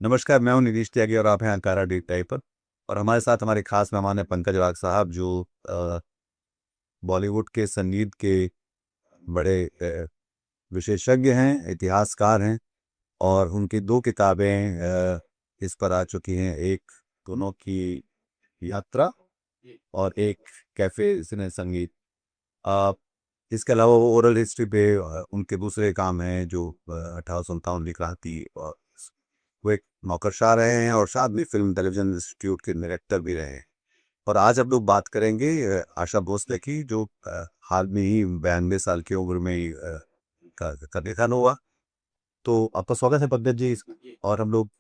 नमस्कार, मैं हूँ निधीश त्यागी और आप हैं अंकारा डीप टाइप पर। और हमारे साथ हमारे खास मेहमान हैं पंकज राग साहब, जो बॉलीवुड के संगीत के बड़े विशेषज्ञ हैं, इतिहासकार हैं। और उनकी दो किताबें इस पर आ चुकी हैं। एक दोनों की यात्रा और एक कैफे सिने संगीत। अ, इसके अलावा वो ओरल हिस्ट्री पे उनके दूसरे काम हैं, जो 1857 की क्रांति। और वो एक नौकरशाह रहे हैं और साथ में फिल्म टेलीविजन इंस्टीट्यूट के डायरेक्टर भी रहे हैं। और आज हम लोग बात करेंगे आशा भोसले की, जो हाल में ही 92 साल की उम्र में ही का निधन हुआ। तो आपका स्वागत है पंकज जी। और हम लोग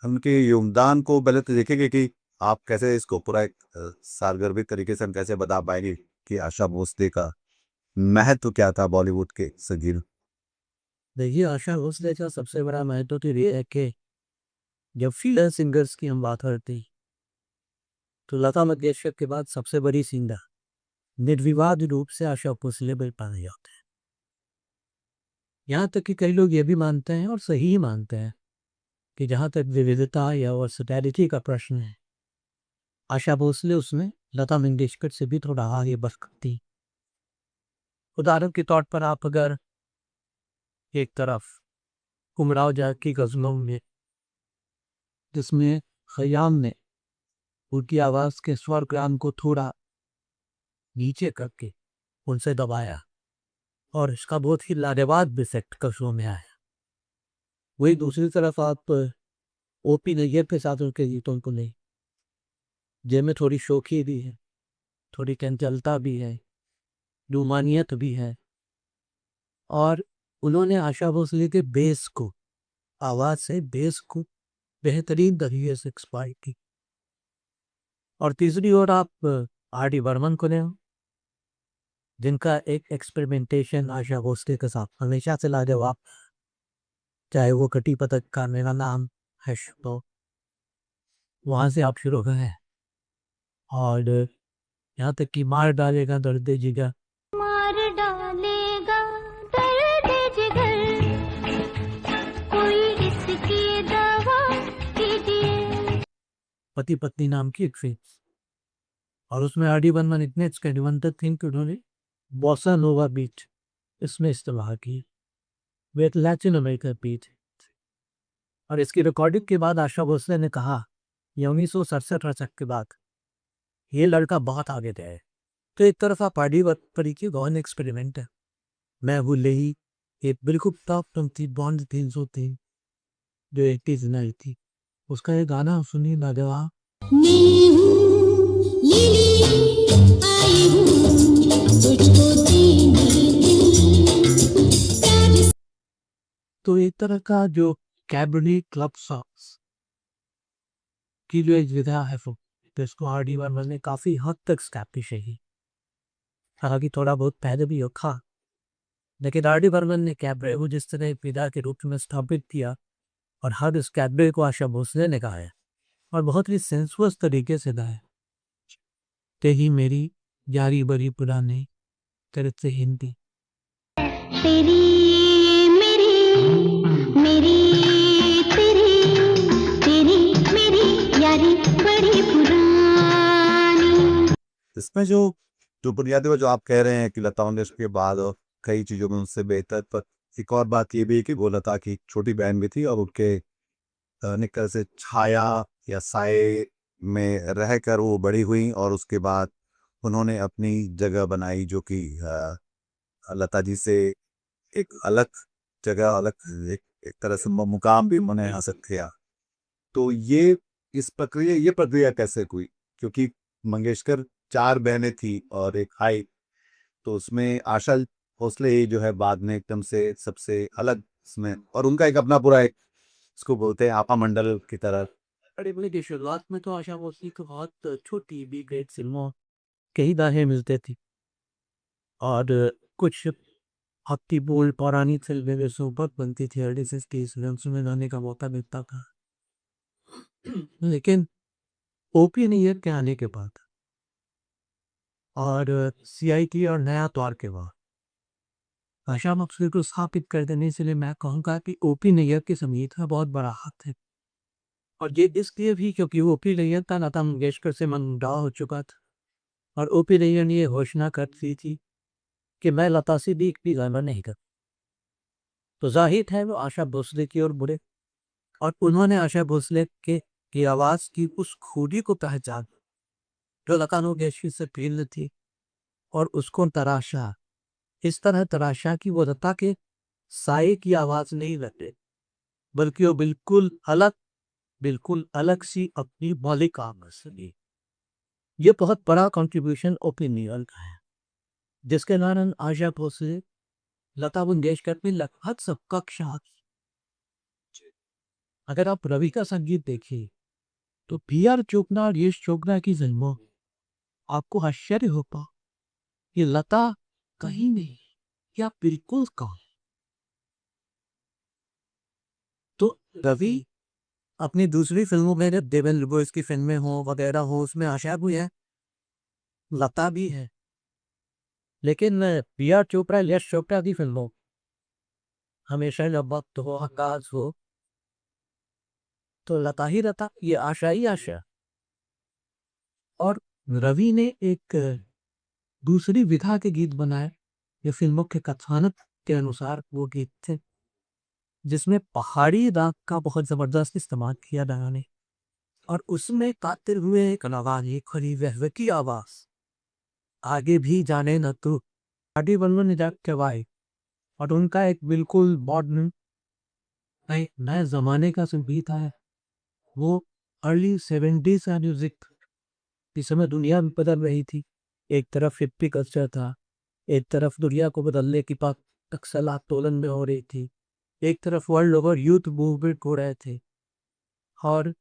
उनके योगदान को पहले तो देखेंगे कि आप कैसे इसको पूरा एक सारगर्भित तरीके से हम कैसे बता पाएंगे कि आशा भोसले का महत्व क्या था बॉलीवुड के संगीत में। देखिए, आशा भोसले का सबसे बड़ा महत्व तो ये है कि जब फीमेल सिंगर्स की हम बात करते हैं तो लता मंगेशकर के बाद सबसे बड़ी सिंगर निर्विवाद रूप से आशा भोसले पर पाए जाते हैं। यहाँ तक कि कई लोग ये भी मानते हैं और सही ही मानते हैं कि जहाँ तक विविधता या वर्सेटैलिटी का प्रश्न है, आशा भोसले उसमें लता मंगेशकर से भी थोड़ा आगे बढ़ सकती। उदाहरण के तौर पर आप अगर एक तरफ उमराव जाट की गजलों में, जिसमें खयाम ने उनकी आवाज़ के स्वर ग्राम को थोड़ा नीचे करके उनसे दबाया और इसका बहुत ही लाजवाब इफेक्ट कस्बों में आया। वही दूसरी तरफ आप ओपी नैयर के साथ उनके गीतों को नहीं, जिनमें थोड़ी शोखी भी है, थोड़ी चंचलता भी है, रूमानियत भी है। और उन्होंने आशा भोसले के बेस को, आवाज़ से बेस को बेहतरीन तरीके से एक्सप्लॉइट की। और तीसरी ओर आप आर डी बर्मन को ले, जिनका एक एक्सपेरिमेंटेशन आशा भोसले के साथ हमेशा से लाजवाब, चाहे वो कटी पतक का मेरा नाम है, तो वहाँ से आप शुरू करें और यहाँ तक कि मार डालेगा दर्द जिगर, मार डालेगा दर्द जिगर, कोई इसकी दवा कीजिए। पति पत्नी नाम की एक फिल्म, और उसमें आर डी बर्मन इतने एक्सपेरिमेंटल थे कि उन्होंने बॉसा नोवा बीट इसमें इस्तेमाल की, वे एक लैटिन अमेरिकन बीट। और इसकी रिकॉर्डिंग के बाद आशा भोसले ने कहा, ये 1967 के बाद ये लड़का बहुत आगे गया है। तो एक तरफ आप आर डी बर्मन की गौन एक्सपेरिमेंट है, मैं भूले ही एक बिल्कुल टॉप थी बॉन्ड 303 जो 80s में आई थी, उसका ये गाना सुनी लाजवाब। मैं हूँ लिली आई हूँ तुझको देने दिल, प्यार तो एक तरह का जो कैबरनी क्लब सॉन्ग्स की जो एक विधा है, तो इसको आर डी बर्मन ने काफ़ी हद तक स्टैब्लिश है। हालांकि थोड़ा बहुत पहले भी रखा, लेकिन आर डी बर्मन ने कैबरे को जिस तरह एक विधा के रूप में स्थापित किया और हर इस कैबरे को आशा भोसले ने गाया और बहुत ही सेंसुअस तरीके से गाया। तेही मेरी यारी बड़ी पुरानी तेरे से हिंदी, तेरी मेरी मेरी तेरी तेरी मेरी यारी बड़ी पुरानी। इसमें जो जो बुनियादी जो आप कह रहे हैं कि लता मंगेशकर के बाद और कई चीज़ों में उनसे बेहतर, पर एक और बात ये भी है कि वो लता की छोटी बहन भी थी और उनके एक तरह से छाया या साए में रहकर वो बड़ी हुई। और उसके बाद उन्होंने अपनी जगह बनाई, जो कि लता जी से एक अलग जगह, अलग एक तरह से मुकाम भी उन्होंने हासिल किया। तो ये प्रक्रिया कैसे हुई? क्योंकि मंगेशकर 4 बहनें थी और एक भाई, तो उसमें आशा भोसले ही जो है बाद में एकदम से सबसे अलग इसमें, और उनका एक अपना पूरा एक, इसको बोलते हैं आपा मंडल की तरह। अरे भाई की शुरुआत में तो आशा भोसले को बहुत छोटी बी ग्रेड फिल्मों कई दाहे मिलते थी और कुछ हफ्ती बोल पौराणिक फिल्में वे सुपर बनती थी, अर्ली 60s में उसमें गाने का मौका मिलता था। लेकिन ओपी नैयर के आने के बाद और सीआईटी और नया तौर के बाद आशा भोसले को स्थापित कर देने से लिए मैं कहूँगा कि ओपी नैयर के संगीत का बहुत बड़ा हाथ है। और ये इसलिए भी क्योंकि वो ओपी नैयर था, लता मंगेशकर से मनमुटाव हो चुका था और ओपी नैयर ने ये घोषणा कर दी थी कि मैं लता से भी एक भी गाना नहीं कर। तो जाहिर है वो आशा भोसले की ओर मुड़े और उन्होंने आशा भोसले की आवाज़ की उस खूबी को पहचान जो लता मंगेशकर से भिन्न थी और उसको तराशा, इस तरह तराशा कि वो लता के साये की आवाज़ नहीं लगे, बल्कि वो बिल्कुल अलग सी अपनी मौलिक आवाज़ सुनी। ये बहुत बड़ा कंट्रीब्यूशन ओपिनियन का है, जिसके कारण आशा भोसले लता मंगेशकर में लगभग सबका साथ। अगर आप रवि का संगीत देखिए तो बी.आर. चोपड़ा और यश चोपड़ा की फिल्मों आपको आश्चर्य होगा कि लता कहीं नहीं या बिल्कुल कम। तो रवि अपनी दूसरी फिल्मों में जब देवेंद्र बोस की फिल्में हो वगैरह हो उसमें आशा भी है, लता भी है, लेकिन बी.आर. चोपड़ा यश चोपड़ा की फिल्मों हमेशा जब वक्त हो आकाश हो तो लता ही लता, ये आशा ही आशा। और रवि ने एक दूसरी विधा के गीत बनाए, ये फिल्मों के कथानक के अनुसार वो गीत थे जिसमें पहाड़ी राग का बहुत जबरदस्त इस्तेमाल किया गया ने और उसमें गाते हुए एक नगाड़े खड़ी वह की आवाज आगे भी जाने न तू आदि बल्लू निजात के भाई और उनका एक बिल्कुल मॉडर्न नए जमाने का संगीत है। वो अर्ली 70s का म्यूजिक इस समय दुनिया में बदल रही थी। एक तरफ हिप्पी कल्चर था, एक तरफ दुनिया को बदलने की बात अक्सर आंदोलन में हो रही थी, एक तरफ वर्ल्ड ओवर यूथ मूवमेंट हो रहे थे और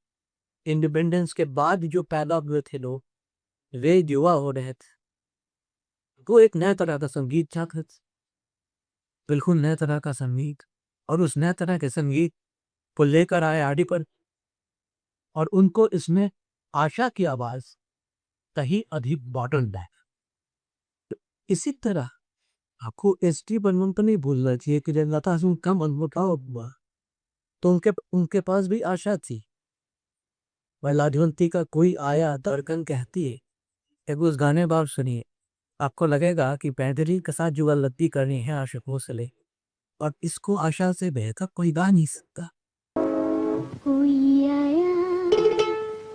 इंडिपेंडेंस के बाद जो पैदा हुए थे लोग वे युवा हो रहे थे। वो एक नया तरह का संगीत चाहते थे, बिल्कुल नया तरह का संगीत, और उस नए तरह के संगीत को लेकर आए आदि पर और उनको इसमें आशा की आवाज कहीं अधिक मॉडर्न है। तो इसी तरह आपको एस.टी. बर्मन तो नहीं भूलना चाहिए कि जब लता सिंह का मनमुटाव हुआ तो उनके पास भी आशा थी। वह लाजवंती का कोई आया धड़कन कहती है, एक उस गाने बार सुनिए, आपको लगेगा कि पैदरी के साथ जुगलबंदी करनी है आशा भोसले और इसको आशा से बेहतर कोई गा नहीं सकता। कोई आया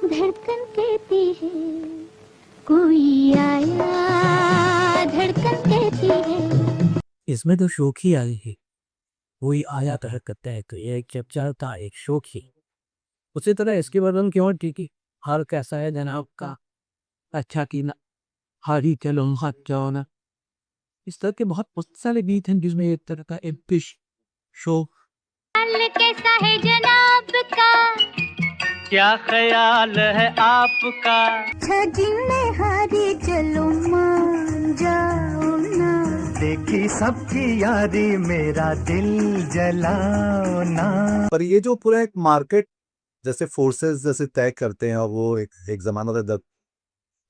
धड़कन कहती है, कोई आया धड़कन कहती है। इसमें तो शौक ही आई है, कोई आया तो करता है तो ये एक चर्चा था, एक शौक ही। उसी तरह इसके वर्णन क्यों ठीक है, हाल कैसा है जनाब का, अच्छा की ना, हारी चलो हाथ जाओ ना, इस तरह के बहुत सारे गीत हैं जिसमें एक तरह का एम्बिश शौक। हाल कैसा है जनाब का, क्या ख्याल है आपका, जिन्ने हारी चलो मान जाओ ना, देखी सबकी यारी मेरा दिल जलाओ ना। पर ये जो पूरा एक मार्केट जैसे फोर्सेस जैसे तय करते हैं, और वो एक जमाना था जब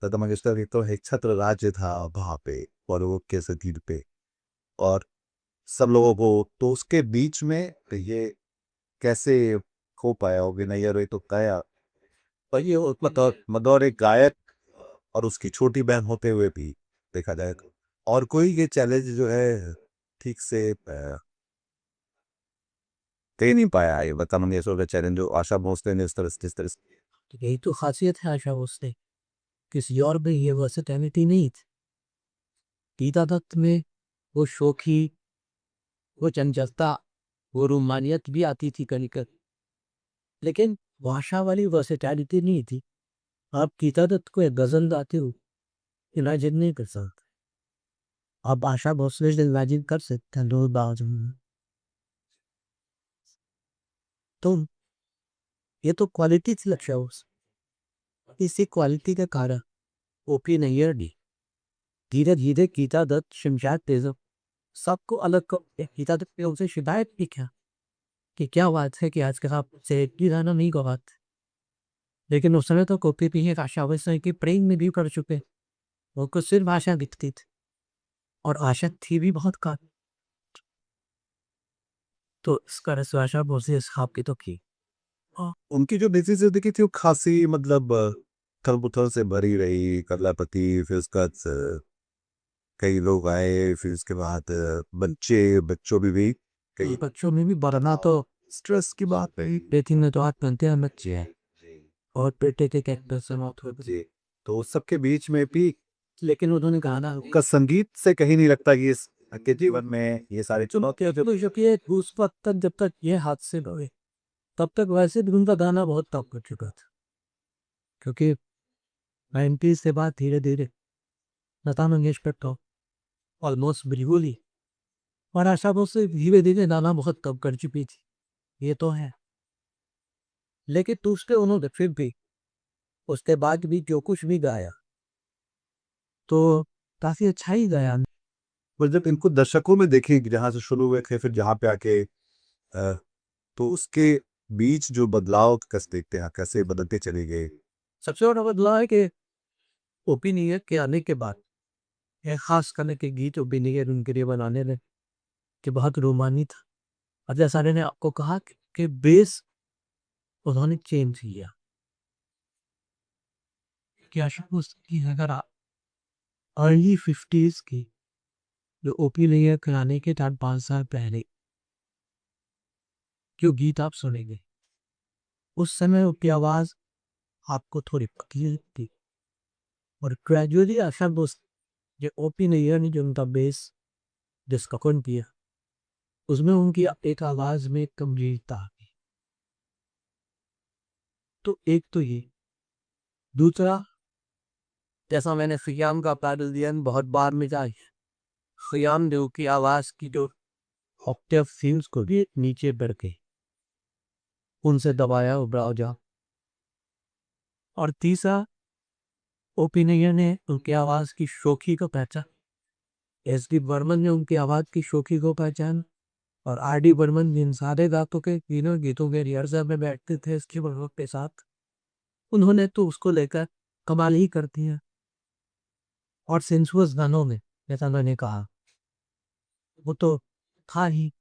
लता मंगेशकर की तो एक छत्र राज्य था वहाँ पे बॉलीवुड के सतीर पे, और सब लोगों को, तो उसके बीच में ये कैसे हो पाया हो विनय रोई तो गया, पर ये मतलब एक गायक और उसकी छोटी बहन होते हुए भी देखा जाए तो, और कोई ये चैलेंज जो है ठीक से दे नहीं पाया है लता मंगेशकर का चैलेंज जो आशा भोसले ने इस तरह से। तो यही तो खासियत है आशा भोसले, किसी और में ये वर्सेटैलिटी नहीं थी। गीता दत्त में वो शौकी, वो चंचलता, वो रूमानियत भी आती थी कहीं कर, लेकिन भाषा वाली वर्सेटैलिटी नहीं थी। आप गीता दत्त को एक गजल गाते हो इमेजिन नहीं कर सकते, आप आशा भोसले से इमेजिन कर सकते हैं दो बाजू में। तो ये तो क्वालिटी थी लक्ष्य उस, इसी क्वालिटी के कारण ओपी नैयर ने धीरे धीरे गीता दत्त, शमशाद तेजब सबको अलग कर गीता दत्त ने उनसे शिकायत भी किया कि क्या बात है कि आजकल आप से एक भी गाना नहीं गवाते, लेकिन उस समय तो ओपी भी एक आशा भोसले की प्रेम में भी कर चुके, वो कुछ सिर्फ आशा दिखती थी और आशा थी भी बहुत का, तो इसका आशा भोसले इस खाब की तो की। उनकी जो बिजी जिंदगी थी वो खासी मतलब खलबुथल से भरी रही। कलापति, फिर उसका कई लोग आए, फिर उसके बाद बच्चों भी कई बच्चों में भी बढ़ना तो स्ट्रेस की बात नहीं। बेटी ने तो हाथ बनते हैं बच्चे हैं और बेटे के कैरेक्टर से मौत हो गई। जी, तो उस सबके बीच में भी लेकिन उन्होंने कहा ना का संगीत से कहीं नहीं लगता कि के जीवन में ये सारी चुनौतियां जो तो जब ये उस वक्त तक जब तक ये हादसे हुए तब तक वैसे भी उनका गाना बहुत टॉप कर चुका था, क्योंकि 90s से बाद धीरे धीरे लता मंगेशकर तो ऑलमोस्ट बिल्कुल ही और आशा भोसले धीरे धीरे गाना बहुत कम कर चुकी थी, ये तो है। लेकिन दूसरे उन्होंने फिर भी उसके बाद भी जो कुछ भी गाया तो काफी अच्छा ही गाया। पर जब इनको दर्शकों में देखें कि जहाँ से शुरू हुए थे फिर जहाँ पे आके तो उसके बीच जो बदलाव कैसे देखते हैं, कैसे बदलते चले गए? सबसे बड़ा बदलाव है कि ओपिनियन के आने के बाद ये खास करने के गीत ओपिनियन उनके लिए बनाने लगे कि बहुत रोमानी था। और जैसा मैंने आपको कहा कि बेस उन्होंने चेंज किया कि आशा भोसले अगर अर्ली 50s की जो ओपी नैयर कराने के 4-5 साल पहले जो गीत आप सुनेंगे उस समय उसकी आवाज आपको थोड़ी पतली थी और ग्रेजुअली आशा भोसले जो ओपी नैयर ने जो उनका बेस डिस्कवर किया उसमें उनकी एक आवाज में गंभीरता आ गई। तो एक तो ये, दूसरा जैसा मैंने खियाम का पैडल दिया बहुत बार मिटा खियाम देव की आवाज की जो ऑक्टेव थीम्स को भी नीचे बढ़ गई, उनसे दबाया उबराव जा। और तीसरा ओपिनियन ने उनकी आवाज की शोखी को पहचान, एस.डी. बर्मन ने उनकी आवाज की शोखी को पहचान और आर.डी. बर्मन जिन सारे गातों के तीनों गीतों के रिहर्सल में बैठते थे एस.डी. बर्मन के साथ, उन्होंने तो उसको लेकर कमाल ही कर दिया। और सेंसुअस गानों में जैसा मैंने कहा वो तो था ही,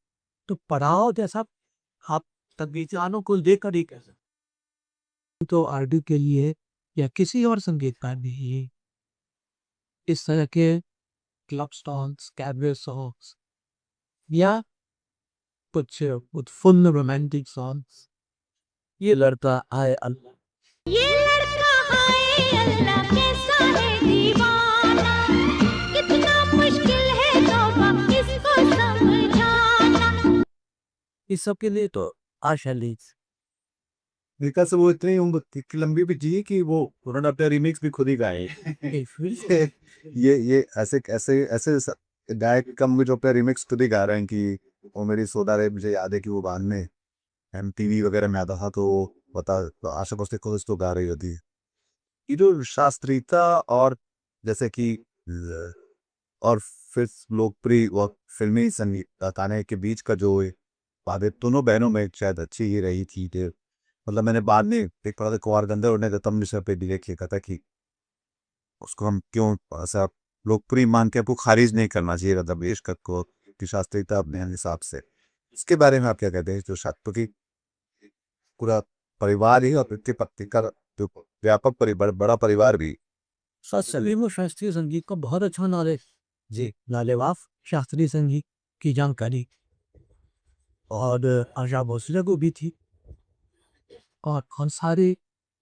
तो पड़ाव जैसा आप संगीतकारों को लेकर ही कह सकते तो आर.डी. के लिए या किसी और संगीतकार के लिए इस तरह के क्लब सॉन्ग्स, कैबरे सॉन्ग्स या कुछ फुल रोमांटिक सॉन्ग्स, ये लड़का आए अल्लाह ये लड़का हाय अल्लाह कैसा है दीवाना, कितना मुश्किल है तौबा इसको समझाना। इस सब के लिए तो आशा लीज अमेरिका से वो इतनी उम्र थी लंबी भी जी कि वो उन्होंने अपने रिमिक्स भी खुद ही गाए। ये ऐसे ऐसे ऐसे गायक कम जो अपने रिमिक्स खुद ही गा रहे हैं कि वो मेरी सोदा रे, मुझे याद है कि वो बाद में MTV वगैरह में आता था तो बता तो आशा भोसले खुद तो गा रही होती है। ये जो शास्त्रीयता और जैसे कि और फिर लोकप्रिय व फिल्मी संगीत गाने के बीच का जो बातें दोनों बहनों में शायद अच्छी ही रही थी। मतलब मैंने बाद में एक पढ़ा था कुंवर गंधर्व ने तम निशा पे भी लिखा था कि उसको हम क्यों ऐसा लोकप्रिय मान के आपको खारिज नहीं करना चाहिए राधा बेशक को की शास्त्रीयता अपने हिसाब से। इसके बारे में आप क्या कहते हैं? जो शास्त्रों की पूरा परिवार ही और पति पत्नी का जो व्यापक परिवार, बड़ा परिवार भी सभी में शास्त्रीय संगीत का बहुत अच्छा नॉलेज जी, लालेवाफ शास्त्रीय संगीत की जानकारी और आशा भोसले को भी थी और बहुत सारे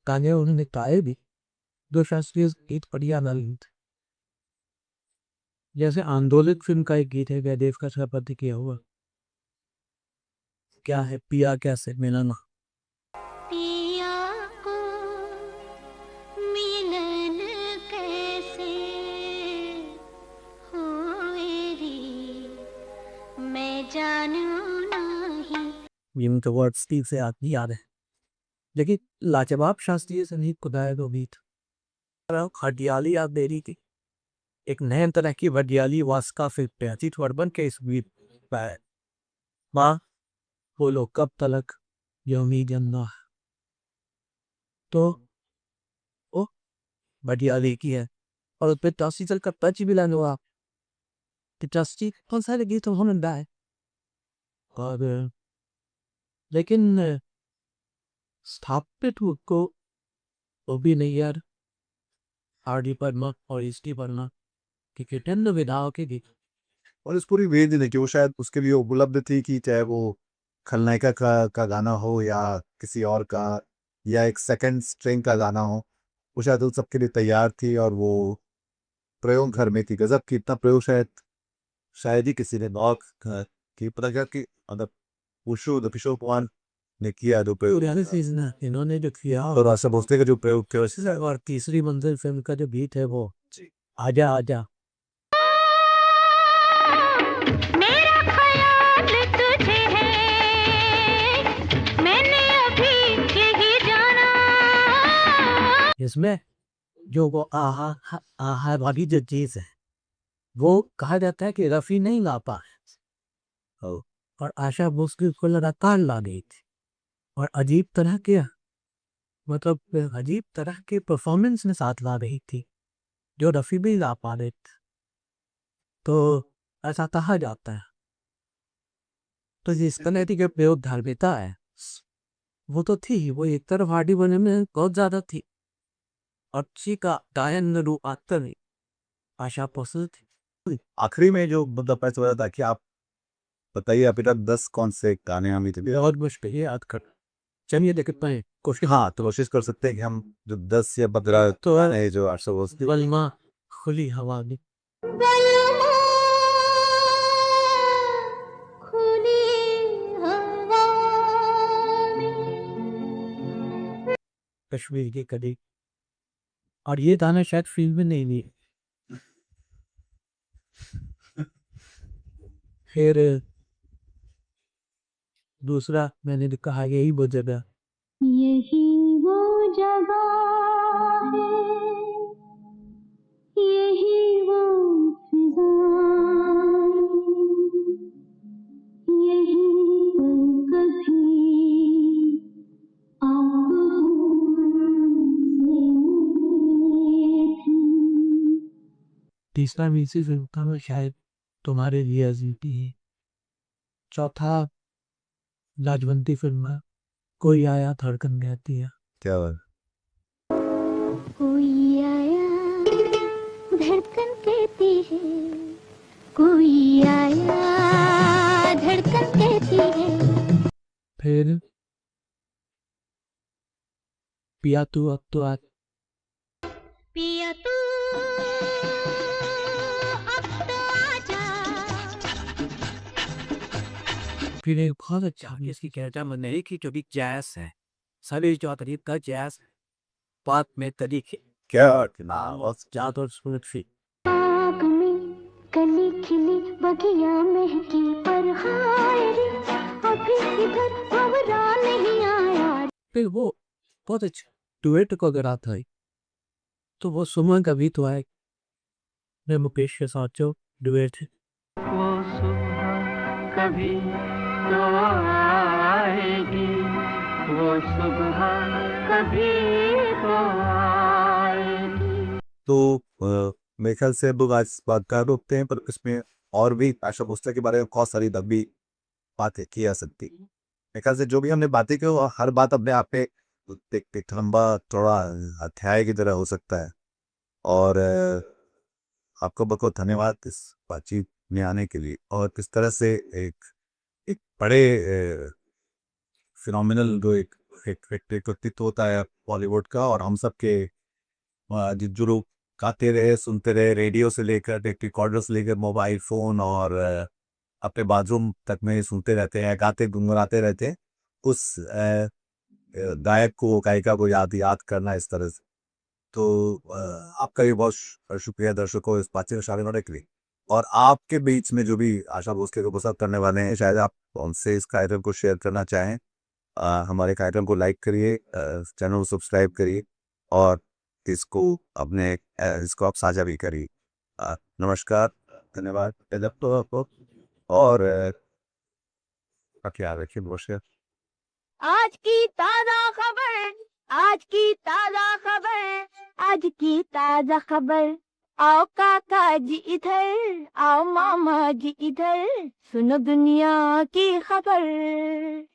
गाने उन्होंने गाए भी जो शास्त्रीय गीत बढ़िया नल थे। जैसे आंदोलित फिल्म का एक गीत है जयदेव का छापति किया हुआ, क्या है पिया कैसे मिलना, पिया को मिलन कैसे होएगी मैं जानू नहीं। ये मुझे वर्ड स्टीव से आती याद है। लेकिन लाजवाब शास्त्रीय संगीत को गाया तो भी था हटियाली याद दे रही थी, एक नए तरह की वडियाली वास्का फिर अजीत वर्मन के इस गीत पर माँ बोलो कब तलक ये उम्मीद अन्ना है, तो ओ वडियाली की है और उस पर टॉसी चल कर टच भी लाने आप टॉसी कौन सारे गीत उन्होंने गाए और लेकिन स्थापित को ओबी नैयर, आर डी बर्मन और एस डी बर्मन की विभिन्न विधाओं के गीत। और इस पूरी वेद ने कि वो शायद उसके लिए उपलब्ध थी कि चाहे वो खलनायिका का गाना हो या किसी और का या एक सेकंड स्ट्रिंग का गाना हो, वो शायद उन सबके लिए तैयार थी और वो प्रयोग घर में थी। गजब की इतना प्रयोग शायद ही किसी ने नॉक की पता क्या कि मतलब उशु द किशोर कुमार ने किया जो प्रयोग। इन्होंने जो किया और आशा भोसले का जो प्रयोग किया और तीसरी मंजिल फिल्म का जो गीत है वो आजा आजा। मेरा ख्याल तुझे है, मैंने अभी यही जाना। इसमें जो वो आहा वाली जो चीज है वो कहा जाता है कि रफी नहीं गा पाए और आशा भोसले उसको लगातार ला गई थी और अजीब तरह के मतलब अजीब तरह के परफॉर्मेंस में साथ ला रही थी जो रफी भी ला पा रहे थे। तो ऐसा कहा जाता है। तो जिस तरह की जो प्रयोग धार्मिकता है वो तो थी, वो एक तरफ हार्डी बने में बहुत ज्यादा थी। अच्छी का गायन रूप आता नहीं आशा भोसले थी। आखिरी में जो मतलब ऐसा हो था कि आप बताइए अभी तक 10 कौन से गाने हम थे। बहुत मुश्किल है याद कर, चलिए देखते हैं कोशिश। हाँ तो कोशिश कर सकते हैं कि हम जो 10 या 15 तो गाने जो आशा भोसले बलमा खुली हवा में बलमा खुली हवा में। कश्मीर की कड़ी, और ये गाना शायद फिल्म में नहीं ली। फिर दूसरा मैंने कहा यही वो जगह, यही वो जगह है, यही वो फिजाएं, यही वो कभी आप हमसे मिले थे। तीसरा मीसी फिल्म का मैं शायद तुम्हारे लिए अजीबी है। चौथा लाजवंती फिल्म है कोई आया धड़कन कहती है। क्या बात। कोई आया धड़कन कहती है, कोई आया धड़कन कहती है। फिर पिया तू अब तो आ, पिया तू अब तो आजा। फिर एक बहुत अच्छा इसकी कहता मनेरी की जो भी जैस है, सभी चौधरी का जैस बात में तरीके क्या जात और सुरक्षित। बाग में कली खिली बगिया महकी पर हाय रे, अभी इधर भंवरा नहीं आया। फिर वो बहुत अच्छा डुएट को अगर आता है तो वो सुमन का भी तो है, मैं मुकेश के साथ जो डुएट है। वो सुबह कभी तो आएगी, वो सुबह कभी तो आएगी। तो मेरे ख्याल से अब आज बात कर रोकते हैं, पर इसमें और भी आशा भोसले के बारे में बहुत सारी लंबी बातें की जा सकती। मेरे ख्याल से जो भी हमने बातें की वो हर बात अपने आप पे एक लंबा थोड़ा अध्याय की तरह हो सकता है। और आपको बहुत धन्यवाद इस बातचीत में आने के लिए, और किस तरह से एक बड़े फिनोमिनल जो एक व्यक्तित्व होता है बॉलीवुड का, और हम सब के जो लोग गाते रहे सुनते रहे, रेडियो से लेकर टेप रिकॉर्डर से लेकर मोबाइल फोन, और अपने बाथरूम तक में सुनते रहते हैं, गाते गुनगुनाते रहते हैं, उस गायक को गायिका को याद करना इस तरह से। तो आपका भी बहुत शुक्रिया दर्शकों इस बातचीत में शामिल होने के लिए। और आपके बीच में जो भी आशा भोसले को पसंद करने वाले हैं, शायद आप उनसे इस कार्यक्रम को शेयर करना चाहें। हमारे कार्यक्रम को लाइक करिए, चैनल को सब्सक्राइब करिए, और इसको आप साझा भी करिए। नमस्कार, धन्यवाद आपको, और ख्याल रखिए। नमस्कार। आज की ताजा खबर, आज की ताजा खबर, आज की ताजा खबर। आओ काका जी इधर, आओ मामा जी इधर, सुनो दुनिया की खबर।